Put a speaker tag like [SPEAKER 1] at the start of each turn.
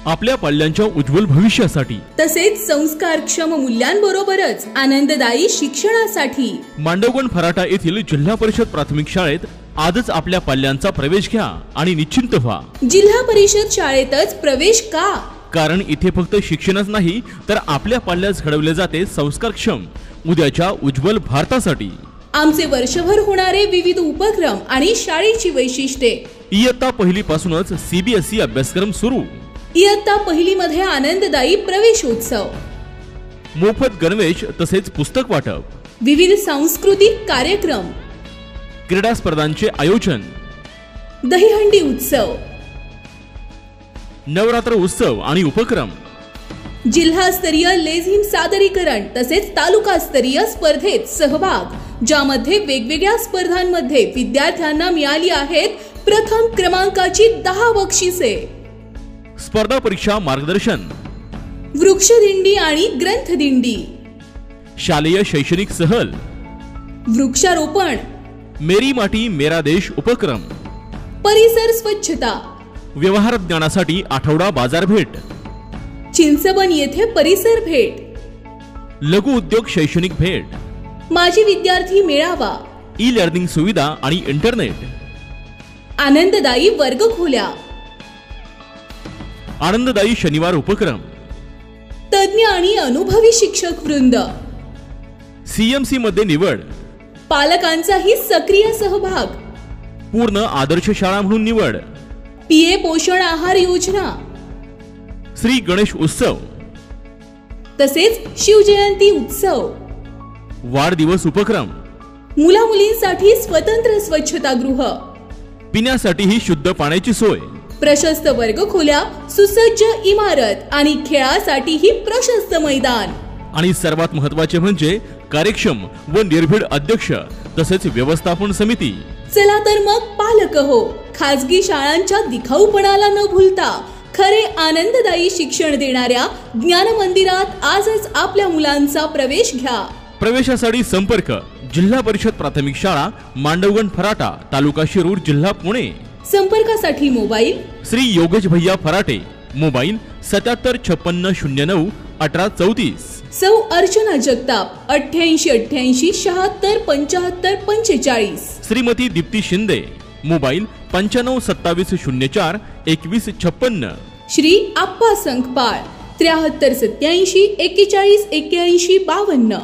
[SPEAKER 1] आपल्या पाल्यांच्या उज्ज्वल भविष्यासाठी
[SPEAKER 2] तसेच संस्कारक्षम मूल्यांबरोबरच आनंददायी शिक्षणासाठी
[SPEAKER 1] मांडवगण फराटा येथील जिल्हा परिषद प्राथमिक शाळेत आजच आपल्या पाल्यांचा प्रवेश घ्या आणि निश्चिंत व्हा।
[SPEAKER 2] जिल्हा परिषद शाळेतच प्रवेश का?
[SPEAKER 1] कारण इथे फक्त शिक्षणच नाही तर आपल्या पाल्यास घडवले जाते संस्कारक्षम उद्याच्या उज्ज्वल भारतासाठी।
[SPEAKER 2] आमचे वर्षभर होणारे विविध उपक्रम आणि शाळेची वैशिष्ट्ये।
[SPEAKER 1] इयत्ता पहिली पासूनच सीबीएसई अभ्यासक्रम सुरू।
[SPEAKER 2] इयत्ता पहिली मध्ये आनंददायी प्रवेशोत्सव,
[SPEAKER 1] मोफत गणवेश तसेच पुस्तक वाटप,
[SPEAKER 2] विविध सांस्कृतिक कार्यक्रम,
[SPEAKER 1] क्रीडा स्पर्धांचे आयोजन,
[SPEAKER 2] दहीहंडी उत्सव,
[SPEAKER 1] नवरात्र उत्सव आणि उपक्रम,
[SPEAKER 2] जिल्हास्तरीय लेझिम सादरीकरण तसेच तालुकास्तरीय स्पर्धेत सहभाग, ज्यामध्ये वेगवेगळ्या स्पर्धांमध्ये विद्यार्थ्यांना मिळाली आहेत प्रथम क्रमांकाची 10 बक्षिसे।
[SPEAKER 1] स्पर्धा परीक्षा मार्गदर्शन,
[SPEAKER 2] वृक्षदिंडी आणि ग्रंथदिंडी,
[SPEAKER 1] शालेय शैक्षणिक सहल,
[SPEAKER 2] वृक्षारोपण,
[SPEAKER 1] मेरी माटी मेरा देश उपक्रम,
[SPEAKER 2] परिसर स्वच्छता,
[SPEAKER 1] व्यवहार ज्ञानासाठी आठवडा बाजार भेट,
[SPEAKER 2] चिंचबन येथे परिसर भेट,
[SPEAKER 1] लघु उद्योग शैक्षणिक भेट,
[SPEAKER 2] माजी विद्यार्थी मेळावा,
[SPEAKER 1] ई लर्निंग सुविधा आणि इंटरनेट,
[SPEAKER 2] आनंददायी वर्गखोल्या,
[SPEAKER 1] आनंददायी शनिवार उपक्रम,
[SPEAKER 2] तज्ञ आणि अनुभवी शिक्षक वृंद,
[SPEAKER 1] सीएमसी मध्ये निवड,
[SPEAKER 2] पालकांचाही सक्रिय सहभाग,
[SPEAKER 1] पूर्ण आदर्श शाळा म्हणून निवड,
[SPEAKER 2] पीए पोषण आहार योजना,
[SPEAKER 1] श्री गणेश उत्सव
[SPEAKER 2] तसेच शिवजयंती उत्सव,
[SPEAKER 1] वाढदिवस उपक्रम,
[SPEAKER 2] मुला मुलींसाठी स्वतंत्र स्वच्छतागृह,
[SPEAKER 1] पिण्यासाठीही शुद्ध पाण्याची सोय,
[SPEAKER 2] प्रशस्त वर्गखोल्या, सुसज्ज इमारत आणि खेळासाठीही प्रशस्त मैदान
[SPEAKER 1] आणि सर्वात महत्त्वाचे म्हणजे कार्यक्षम व निर्भीड अध्यक्ष तसेच व्यवस्थापन समिती।
[SPEAKER 2] चला तर मग पालक हो, खाजगी शाळांच्या दिखाऊपणाला न भूलता खरे आनंददायी शिक्षण देणाऱ्या ज्ञान मंदिरात आजच आपल्या मुलांचा प्रवेश घ्या।
[SPEAKER 1] प्रवेशासाठी संपर्क जिल्हा परिषद प्राथमिक शाळा मांडवगण फराटा तालुका शिरूर जिल्हा पुणे।
[SPEAKER 2] संपर्कासाठी मोबाईल
[SPEAKER 1] श्री योगेश भैया फराटे, मोबाईल 775609 1834,
[SPEAKER 2] सौ अर्चना जगताप 8888 76 75 45,
[SPEAKER 1] श्रीमती दीप्ती शिंदे, मोबाईल 952704 2156,
[SPEAKER 2] श्री आप्पा संकपाळ 7387 41 81 52।